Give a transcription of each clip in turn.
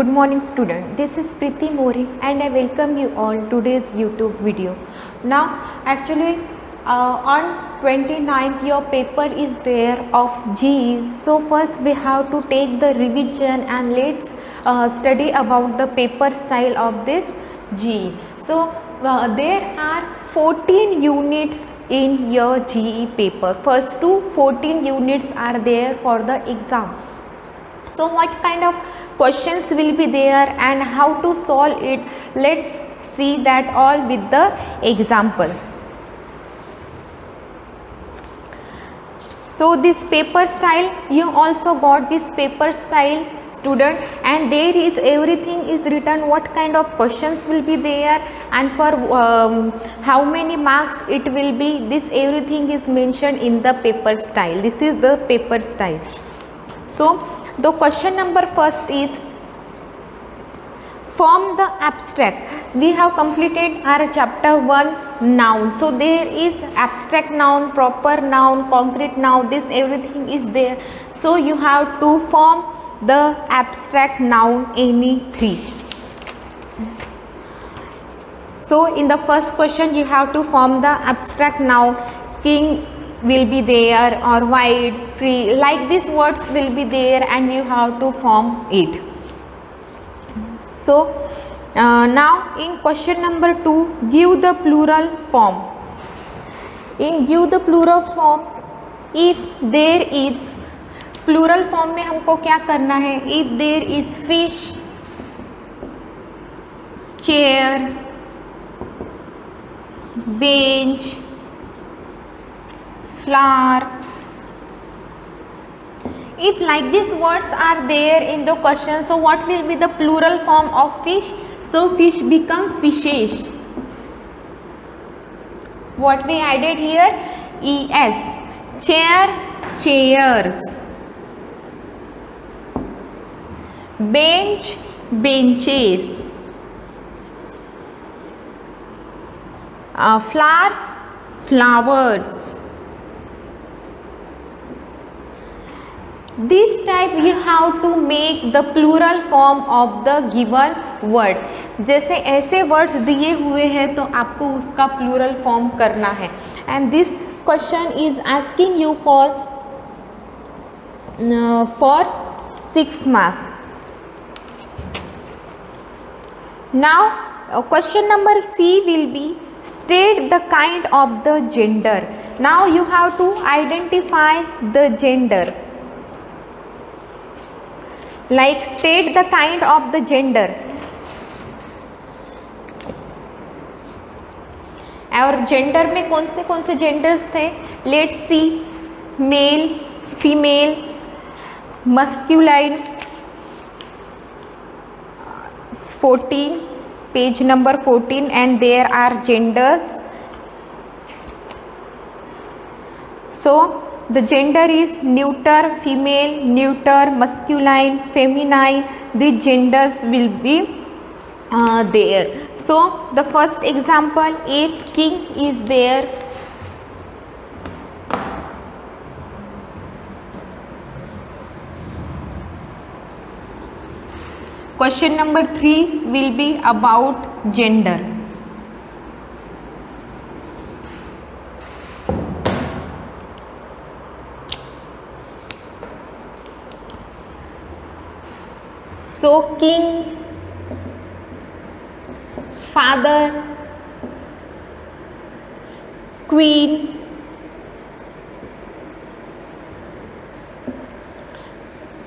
morning student, this is Preeti Mori and I welcome you all today's YouTube video. Now actually on 29th your paper is there of GE, so first we have to take the revision and let's study about the paper style of this GE. So there are 14 units in your GE paper. First to 14 units are there for the exam. So what kind of questions will be there and how to solve it, let's see that all with the example. So this paper style, you also got this paper style student, and there is everything is written what kind of questions will be there and for how many marks it will be. This everything is mentioned in the paper style. This is the paper style. So the question number first is form the abstract. We have completed our chapter 1 noun. So there is abstract noun, proper noun, concrete noun, this everything is there. So you have to form the abstract noun any three. So in the first question you have to form the abstract noun. King will be there, or wide, free, like these words will be there and you have to form it. So now in question number 2, give the plural form. In give the plural form, if there is, plural form में हमको क्या करना है, if there is fish, chair, bench, flower, if like these words are there in the question, so what will be the plural form of fish? So fish become fishes. What we added here? es. Chair, chairs. Bench, benches. Flowers, flowers. This type you have to make the plural form of the given word. जैसे ऐसे words दिए हुए हैं तो आपको उसका plural form करना है. And this question is asking you for 6 mark. Now question number C will be state the kind of the gender. Now you have to identify the gender. Like state the kind of the gender. और gender में कौन से genders थे? Let's see. Male, female, masculine. 14, page number 14, and there are genders. So the gender is neuter, female, neuter, masculine, feminine. The genders will be there. So the first example, if king is there, question number 3 will be about gender. So king, father, queen,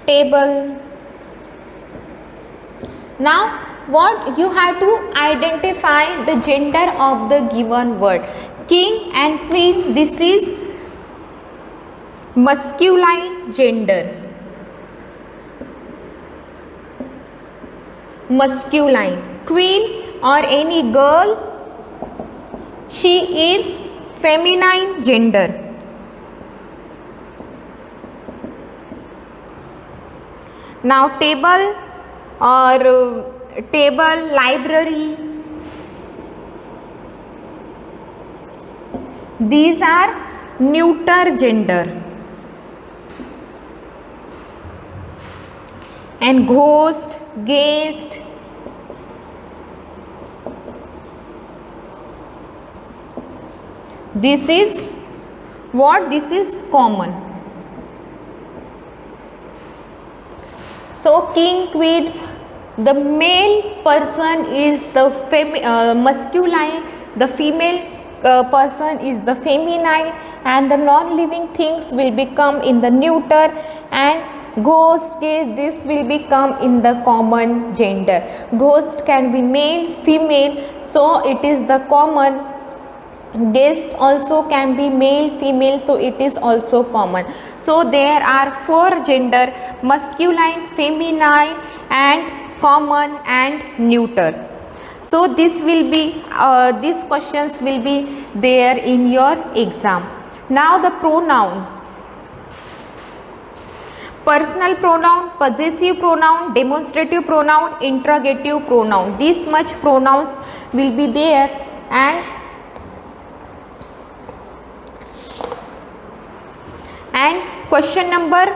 table. Now what you have to identify the gender of the given word. King and queen, this is masculine gender. Masculine. Queen or any girl, she is feminine gender. Now table or table, library, these are neuter gender. and ghost, guest. This is what? This is common. So king, queen, the male person is the masculine, the female person is the feminine, and the non-living things will become in the neuter, and ghost case this will become in the common gender. Ghost can be male, female, so it is the common. Guest also can be male, female, so it is also common. So there are 4 gender: masculine, feminine, and common and neuter. So this will be these questions will be there in your exam. Now the pronoun: personal pronoun, possessive pronoun, demonstrative pronoun, interrogative pronoun. This much pronouns will be there. And question number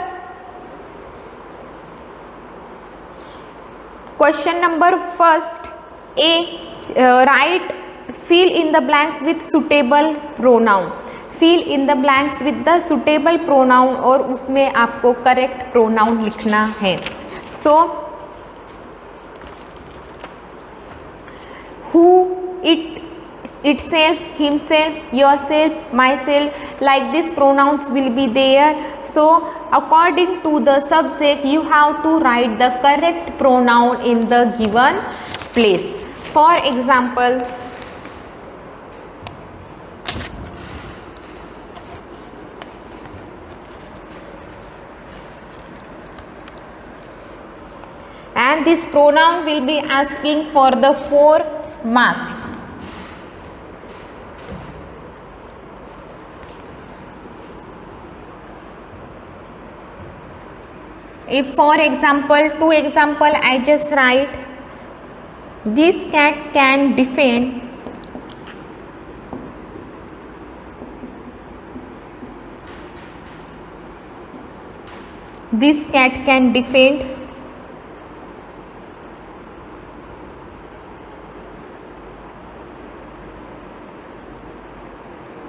first A, write, fill in the blanks with suitable pronoun. Fill in the blanks with the suitable pronoun और उसमें आपको correct pronoun लिखना है. So who, it, itself, himself, yourself, myself, like these pronouns will be there. So according to the subject you have to write the correct pronoun in the given place. For example, and this pronoun will be asking for the 4 marks. If for example, to example I just write, this cat can defend. This cat can defend.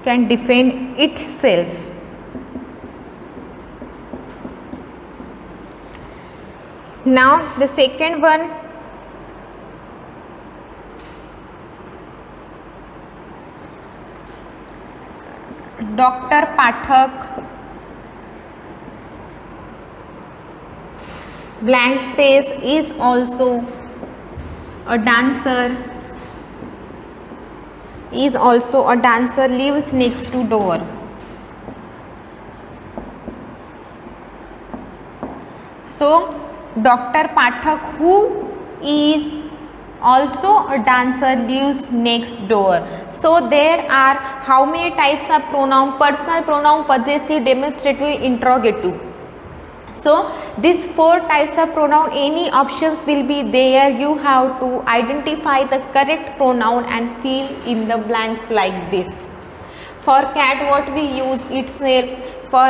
Can defend itself. Now the second one, Dr. Pathak, blank space, is also a dancer. Is also a dancer, lives next to door. So Dr. Pathak, who is also a dancer, lives next door. So there are how many types of pronoun? Personal pronoun, possessive, demonstrative, interrogative. So these 4 types of pronoun, any options will be there. You have to identify the correct pronoun and fill in the blanks like this. For cat what we use? Itself. For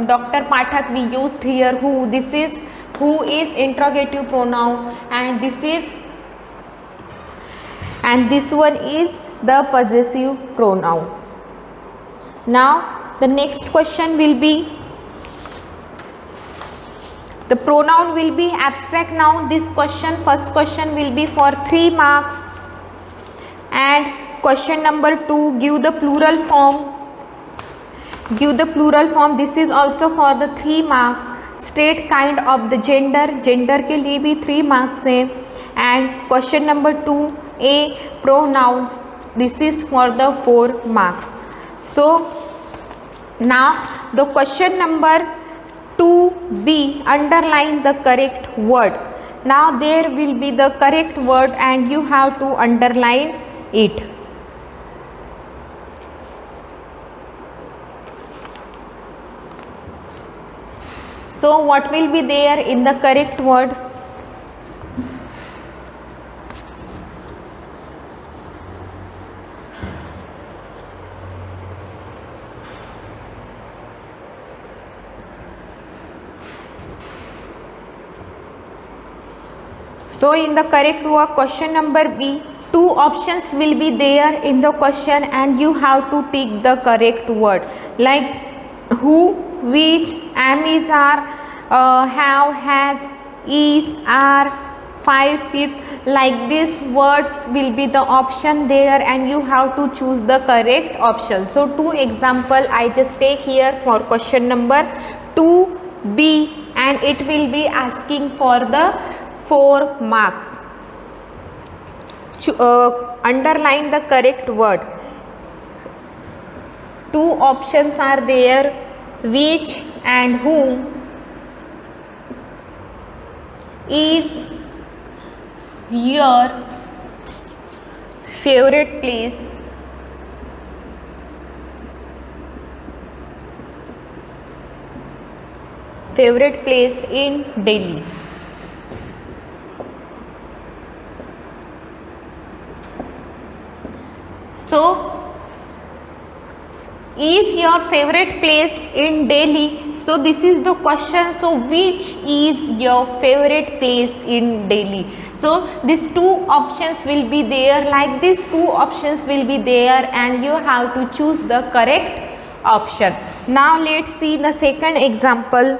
Dr. Pathak we used here who. This is who is interrogative pronoun, and this one is the possessive pronoun. Now the next question will be, the pronoun will be abstract noun. This question, first question will be for 3 marks, and question number 2, give the plural form. Give the plural form. This is also for the 3 marks. State kind of the gender. Gender के लिए भी 3 marks है. And question number 2, A, pronouns. This is for the 4 marks. So now the question number 2B, underline the correct word. Now there will be the correct word and you have to underline it. So what will be there in the correct word? So in the correct word, question number B, two options will be there in the question and you have to take the correct word, like who, which, am, is, are, have, has, is, are, 5, 5th, like these words will be the option there and you have to choose the correct option. So two example I just take here for question number 2B, and it will be asking for the 4 marks. Underline the correct word. Two options are there, which and who, is your favorite place, in Delhi. So is your favorite place in Delhi? So this is the question. So which is your favorite place in Delhi? So these two options will be there, like these two options will be there and you have to choose the correct option. Now let's see the second example.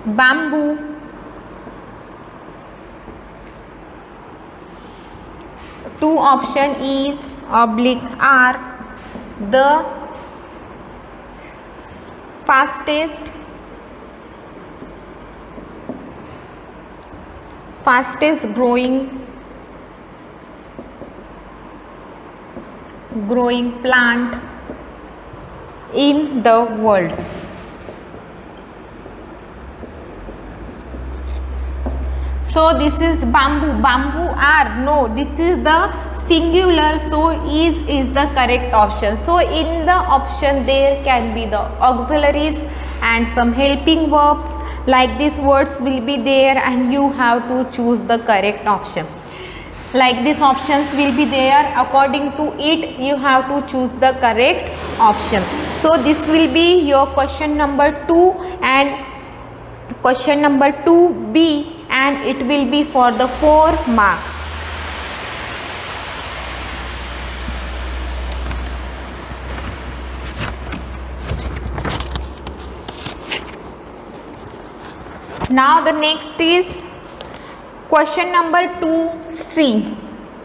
Bamboo. Two option is oblique are the fastest growing plant in the world. So this is bamboo. Bamboo are, no, this is the singular, so is the correct option. So in the option there can be the auxiliaries and some helping verbs, like these words will be there and you have to choose the correct option. Like these options will be there, according to it you have to choose the correct option. So this will be your question number 2 and question number 2B, and it will be for the 4 marks. Now the next is question number 2C.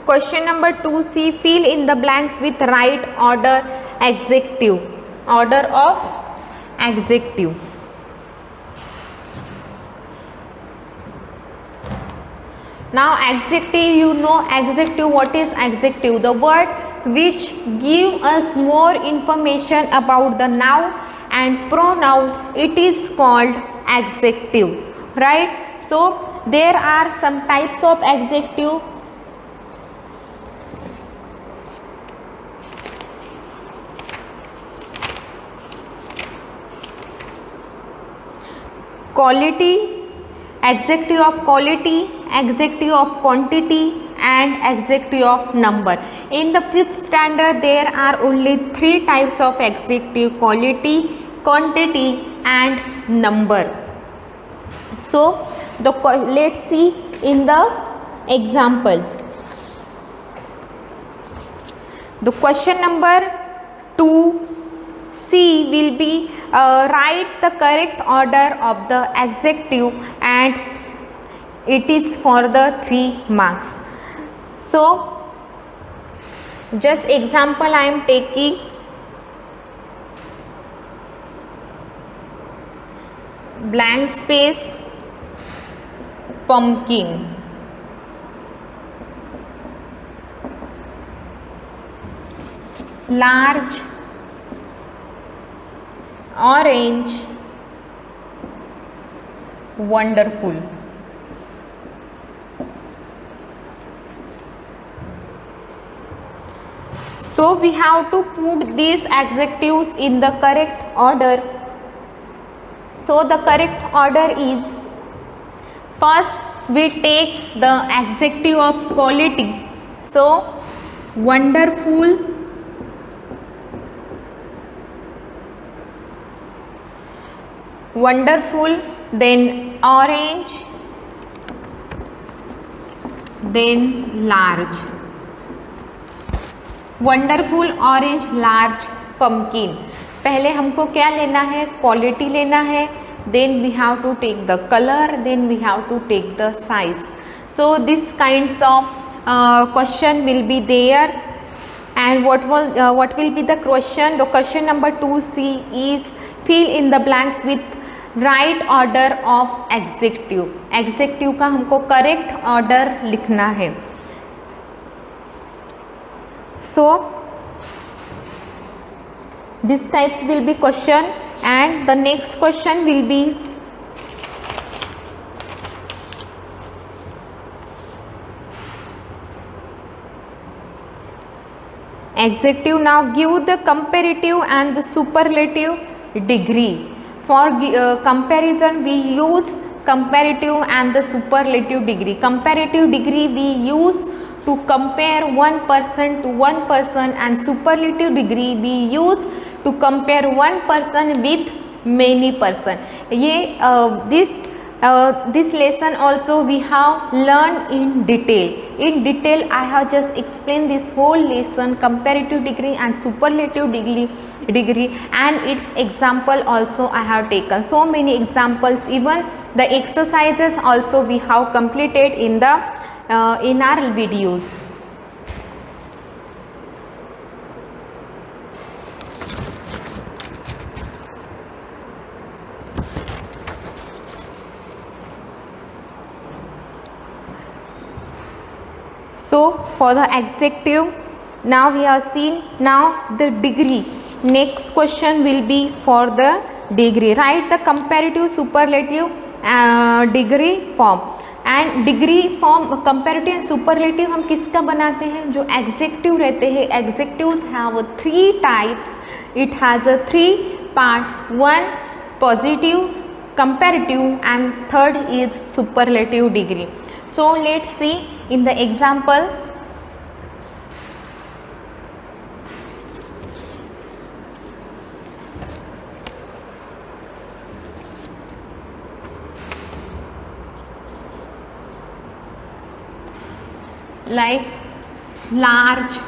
Question number 2C, fill in the blanks with right order of adjective. Now adjective, you know adjective, what is adjective? The word which give us more information about the noun and pronoun, it is called adjective, right? So there are some types of adjective. Quality, adjective of quality, adjective of quantity and adjective of number. In the 5th standard there are only 3 types of adjective: quality, quantity and number. So let's see in the example. The question number 2C will be write the correct order of the adjective and it is for the 3 marks. So just example I am taking. Blank space, pumpkin. Large, orange, wonderful. So we have to put these adjectives in the correct order. So the correct order is, first we take the adjective of quality. So wonderful, wonderful, then orange, then large. Wonderful, orange, large, pumpkin. पहले हमको क्या लेना है, quality लेना है, then we have to take the colour, then we have to take the size. So this kinds of question will be there. And what will be the question? The question number 2C is fill in the blanks with right order of adjective. Adjective का हमको correct order लिखना है. So these types will be question, and the next question will be adjective. Now give the comparative and the superlative degree. For comparison we use comparative and the superlative degree. Comparative degree we use to compare one person to one person, and superlative degree we use to compare one person with many person. ये this lesson also we have learned in detail. In detail I have just explained this whole lesson, comparative degree and superlative degree, and its example also I have taken so many examples. Even the exercises also we have completed in the in our videos. So for the adjective, now we have seen. Now the degree. Next question will be for the degree. Write the comparative, superlative degree form. And degree form comparative and superlative हम किसका बनाते हैं? जो adjective रहते हैं. Adjectives have 3 types. It has a 3 part. One positive, comparative, and third is superlative degree. So let's see in the example. Like large,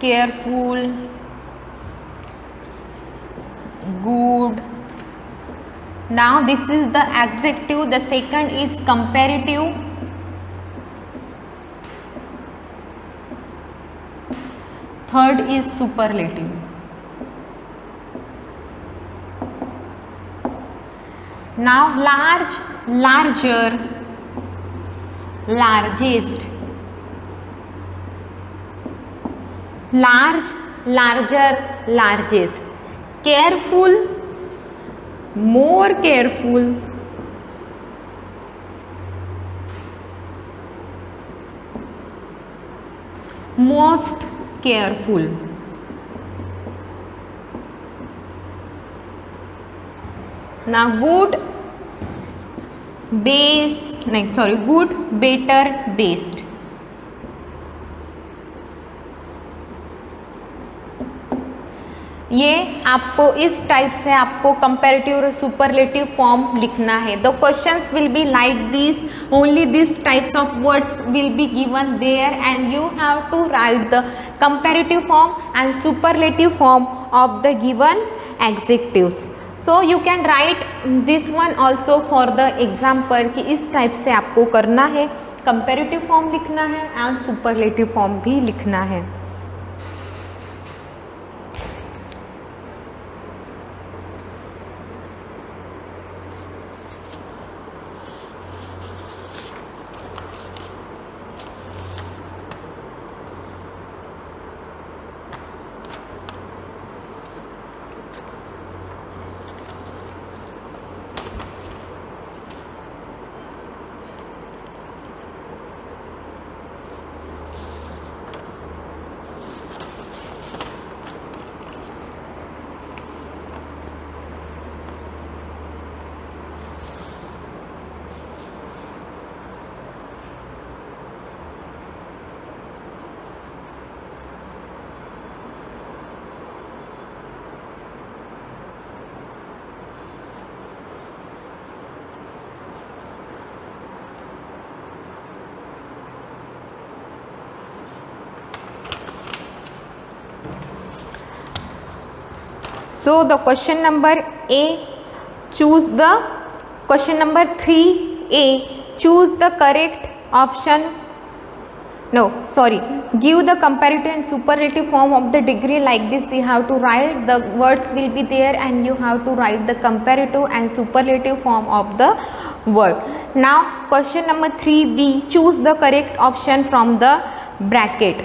careful, good. Now this is the adjective. The second is comparative. Third is superlative. Now large, larger, largest. Large, larger, largest. Careful, more careful. Most careful. Now good, good, better, best. ये आपको इस type से आपको comparative और superlative form लिखना है. The questions will be like this. Only this types of words will be given there, and you have to write the comparative form and superlative form of the given adjectives. So you can write this one also for the example कि इस type से आपको करना है. Comparative form लिखना है and superlative form भी लिखना है. So the question number A, choose the question number 3A, choose the correct option. No, sorry, give the comparative and superlative form of the degree like this. You have to write, the words will be there and you have to write the comparative and superlative form of the word. Now question number 3B, choose the correct option from the bracket.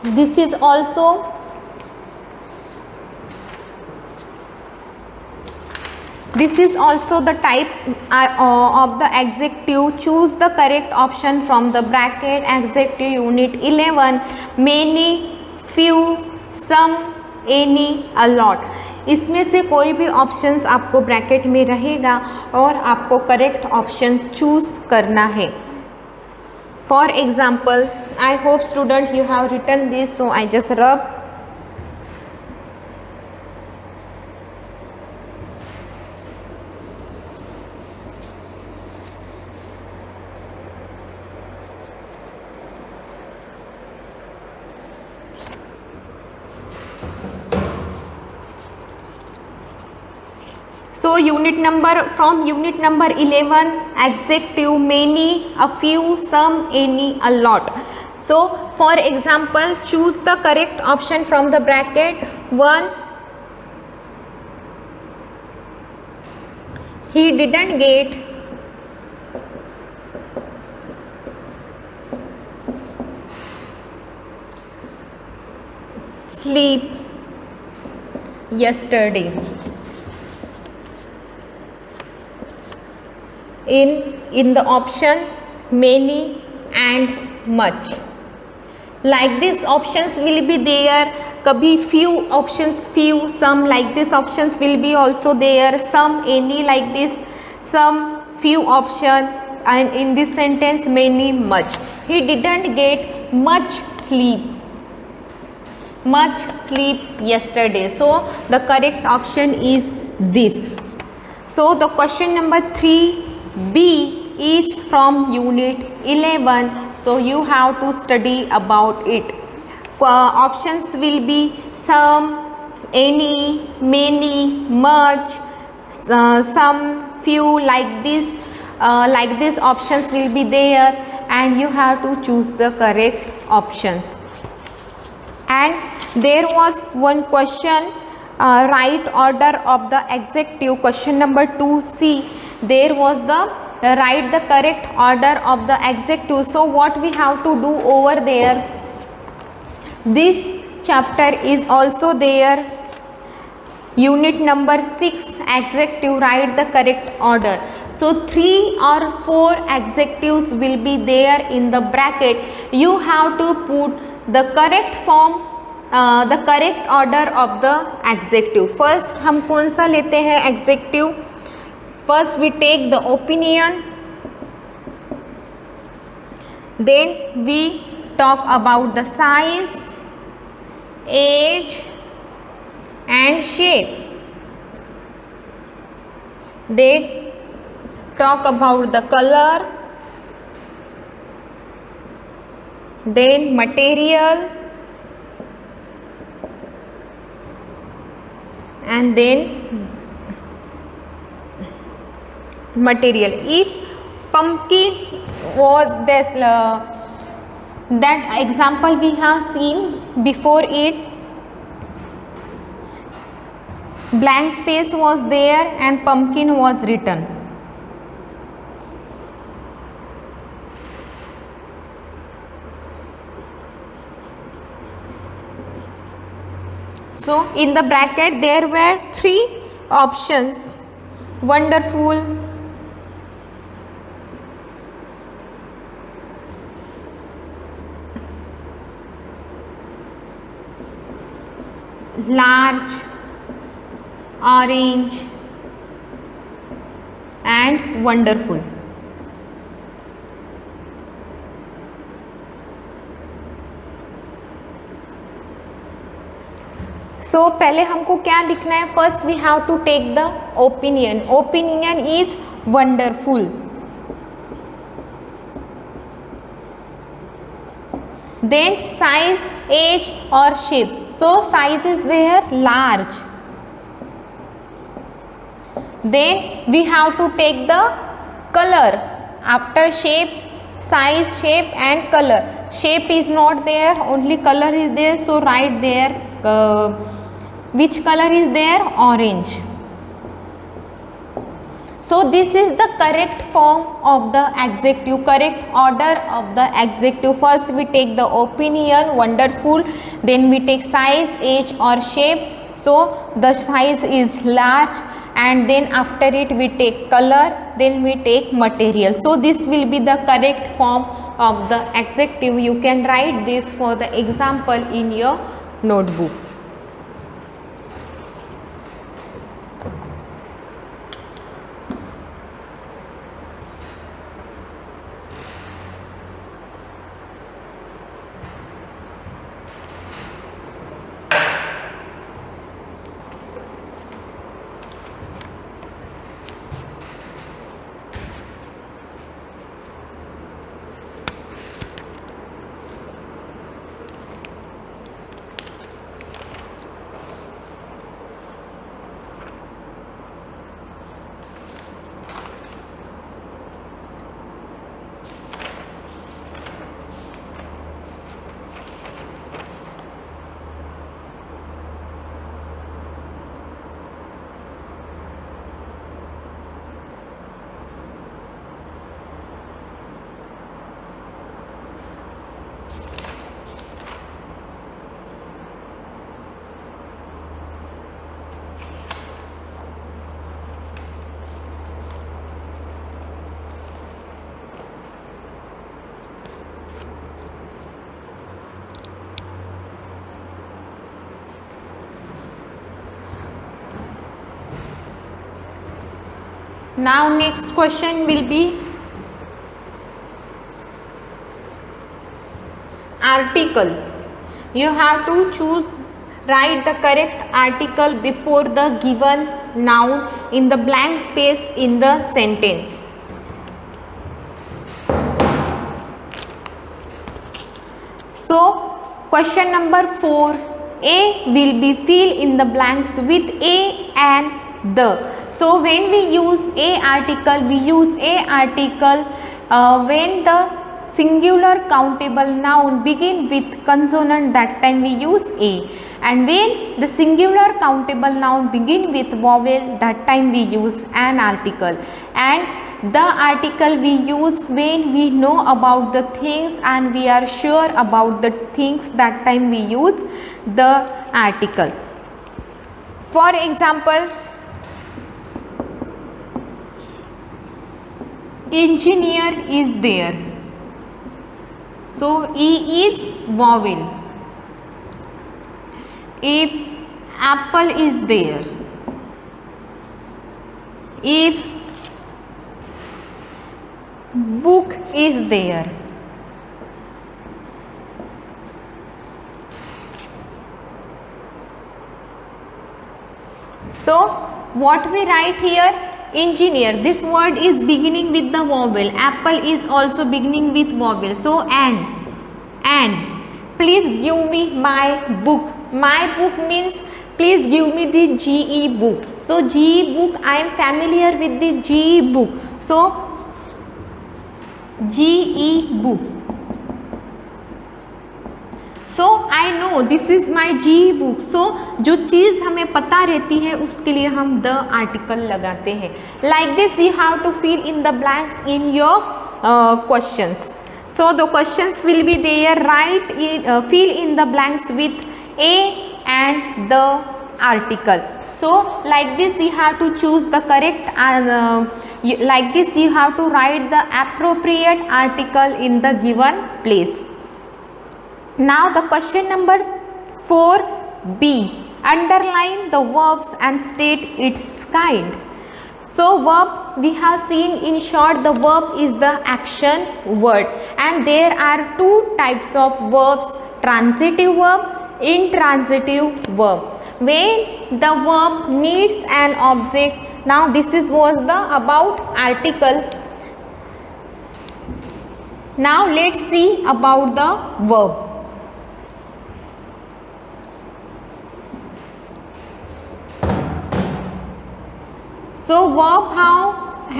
This is also the type of the adjective. Choose the correct option from the bracket. Adjective unit 11, many, few, some, any, a lot. इसमें से कोई भी options आपको bracket में रहेगा और आपको correct option choose करना है. For example, I hope student you have written this, so I just rub. So unit number, from unit number 11, adjective many, a few, some, any, a lot. So for example, choose the correct option from the bracket. 1, he didn't get sleep yesterday. In the option many and much, like this options will be there. Kabhi few options, few, some, like this options will be also there. Some, any, like this, some, few option, and in this sentence many, much. He didn't get much sleep yesterday. So the correct option is this. So the question number 3B is from unit 11, so you have to study about it. Options will be some, any, many, much, some, few, like this options will be there and you have to choose the correct options. And there was one question, right order of the adjective, question number 2C. There was the write the correct order of the adjective. So what we have to do over there, this chapter is also there, unit number 6, adjective, write the correct order. So 3 or 4 adjectives will be there in the bracket. You have to put the correct form, the correct order of the adjective. First हम कौन सा लेते हैं adjective? First we take the opinion, then we talk about the size, age and shape, then talk about the color, then material, and then material. If pumpkin was this, that example we have seen before it, blank space was there and pumpkin was written. So in the bracket there were 3 options: wonderful, large, orange and wonderful. सो पहले हमको क्या लिखना है, first we have to take the opinion. Opinion is wonderful. Then size, age or shape. So size is there large. Then we have to take the color after shape, size, shape and color. Shape is not there, only color is there, so write there which color is there, orange. So this is the correct form of the adjective, correct order of the adjective. First we take the opinion, wonderful, then we take size, age or shape. So the size is large, and then after it we take color, then we take material. So this will be the correct form of the adjective. You can write this for the example in your notebook. Now next question will be article. You have to choose, write the correct article before the given noun in the blank space in the sentence. So question number 4, A will be fill in the blanks with a and the. So when we use a article, we use a article when the singular countable noun begin with consonant, that time we use a, and when the singular countable noun begin with vowel, that time we use an article. And the article we use when we know about the things and we are sure about the things, that time we use the article. For example, engineer is there, so e is vowel. If apple is there, if book is there, so what we write here, engineer, this word is beginning with the vowel, apple is also beginning with vowel, so and please give me my book. My book means please give me the GE book. So GE book, I am familiar with the GE book, so GE book. So I know this is my GE book. So जो चीज़ हमें पता रहती है उसके लिए हम the article लगाते हैं. Like this you have to fill in the blanks in your questions. So the questions will be there. Write fill in the blanks with a and the article. So like this you have to choose the correct like this you have to write the appropriate article in the given place. Now the question number 4b, underline the verbs and state its kind. So verb we have seen, in short the verb is the action word, and there are two types of verbs, transitive verb, intransitive verb. when the verb needs an object. Now this was the about article. Now let's see about the verb. So verb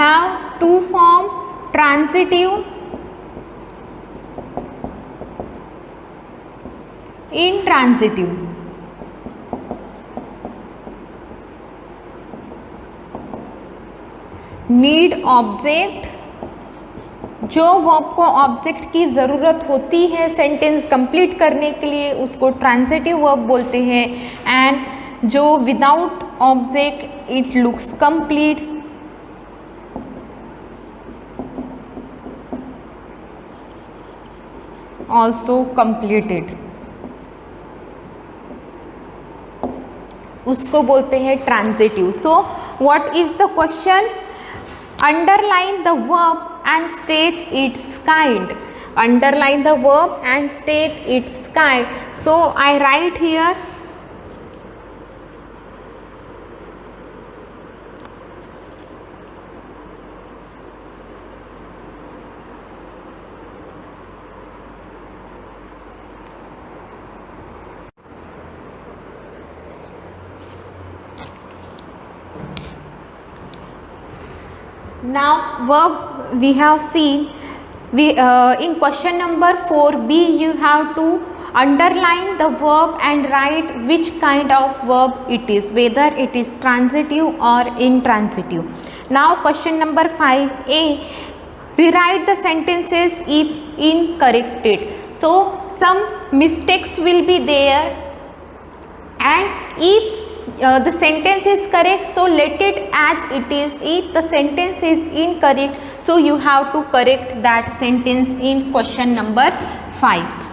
have two form, transitive, intransitive. Need object, जो verb को object की ज़रूरत होती है sentence complete करने के लिए उसको ट्रांजिटिव वर्ब बोलते हैं. एंड जो without object it looks complete. Also completed, उसको बोलते हैं transitive. So what is the question? Underline the verb and state its kind. Underline the verb and state its kind. So I write here now verb we have seen. We in question number 4b you have to underline the verb and write which kind of verb it is, whether it is transitive or intransitive. Now question number 5a, rewrite the sentences if incorrected. So some mistakes will be there, and if the sentence is correct, so let it as it is. If the sentence is incorrect, so you have to correct that sentence in question number 5.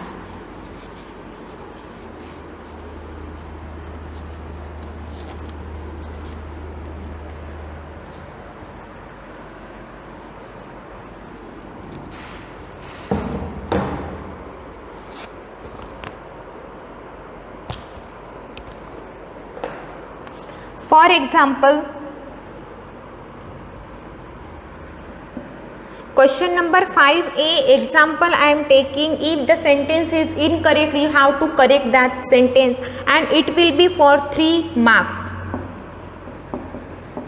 For example, question number 5a example I am taking. If the sentence is incorrect, you have to correct that sentence and it will be for 3 marks.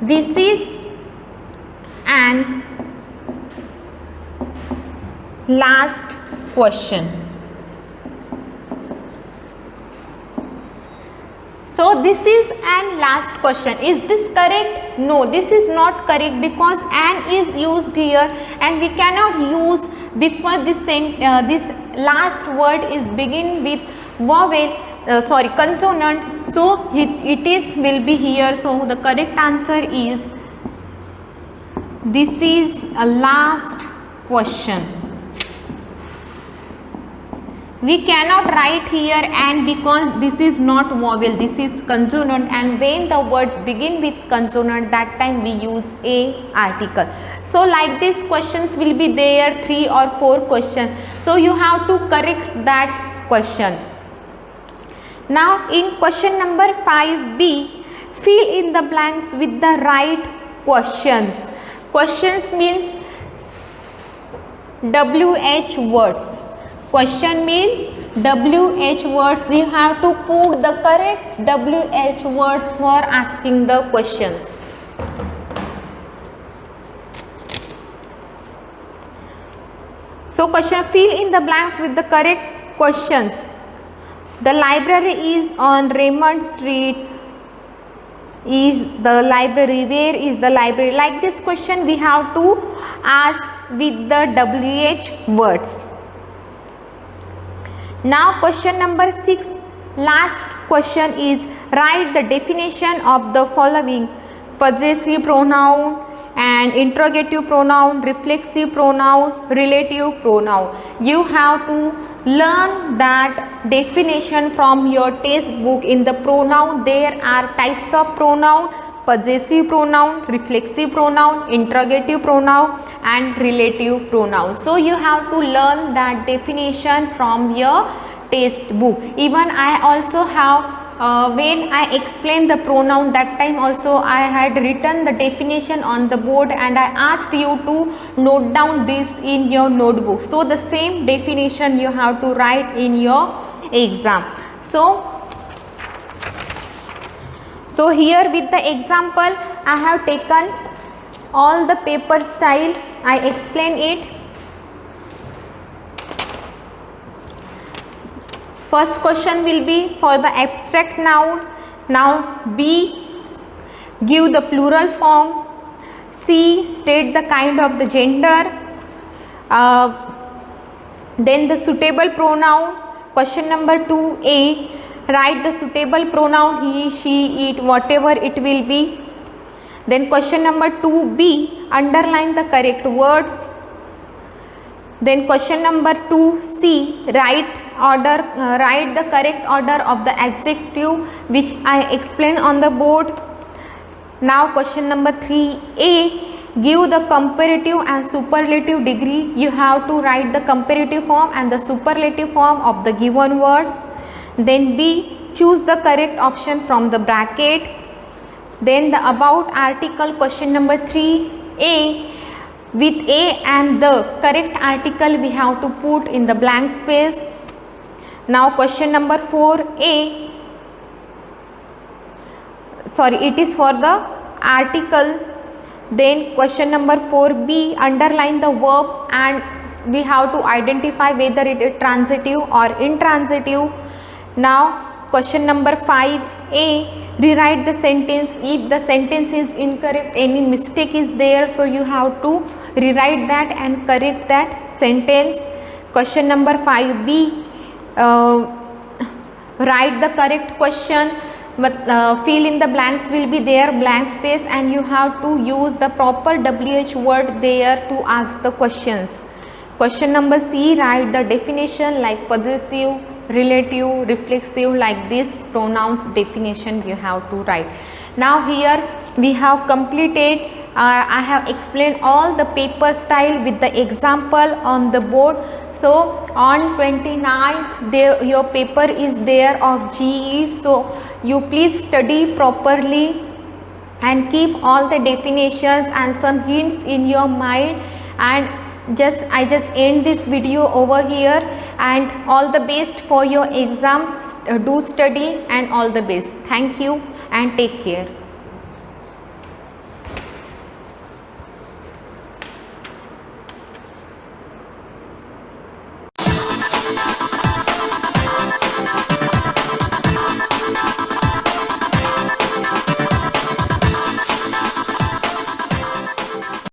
This is an last question. So this is an last question. Is this correct? No, this is not correct because an is used here and we cannot use because this last word is begin with vowel, consonant. So it is will be here. So the correct answer is this is a last question. We cannot write here and because this is not vowel, this is consonant, and when the words begin with consonant that time we use a article. So like these questions will be there, 3 or 4 questions. So you have to correct that question. Now in question number 5b, fill in the blanks with the right questions. Questions means WH words. Question means WH words. You have to put the correct WH words for asking the questions. So question, fill in the blanks with the correct questions. The library is on Raymond Street. Is the library? Where is the library? Like this question we have to ask with the WH words. Now question number 6, last question is write the definition of the following: possessive pronoun and interrogative pronoun, reflexive pronoun, relative pronoun. You have to learn that definition from your textbook. In the pronoun there are types of pronoun: possessive pronoun, reflexive pronoun, interrogative pronoun and relative pronoun. So you have to learn that definition from your textbook. Even I also have when I explained the pronoun, that time also I had written the definition on the board and I asked you to note down this in your notebook. So the same definition you have to write in your exam. So here with the example I have taken all the paper style, I explain it. First question will be for the abstract noun. Now B, give the plural form. C, state the kind of the gender. Then the suitable pronoun. Question number 2A, write the suitable pronoun he, she, it, whatever it will be. Then question number 2B, underline the correct words. Then question number 2C, write the correct order of the adjective which I explained on the board. Now question number 3A, give the comparative and superlative degree. You have to write the comparative form and the superlative form of the given words. Then B, choose the correct option from the bracket. Then the about article, question number 3A, with A and the correct article we have to put in the blank space. Now question number 4A, sorry, it is for the article. Then question number 4B, underline the verb and we have to identify whether it is transitive or intransitive. Now question number 5A, rewrite the sentence. If the sentence is incorrect, any mistake is there, so you have to rewrite that and correct that sentence. Question number 5B, write the correct question, but fill in the blanks will be there, blank space, and you have to use the proper WH word there to ask the questions. Question number C, write the definition like possessive, relative, reflexive, like this pronouns definition you have to write. Now here we have completed, I have explained all the paper style with the example on the board. So on 29th your paper is there of GE, so you please study properly and keep all the definitions and some hints in your mind. And I just end this video over here, and all the best for your exam. Do study and all the best. Thank you and take care.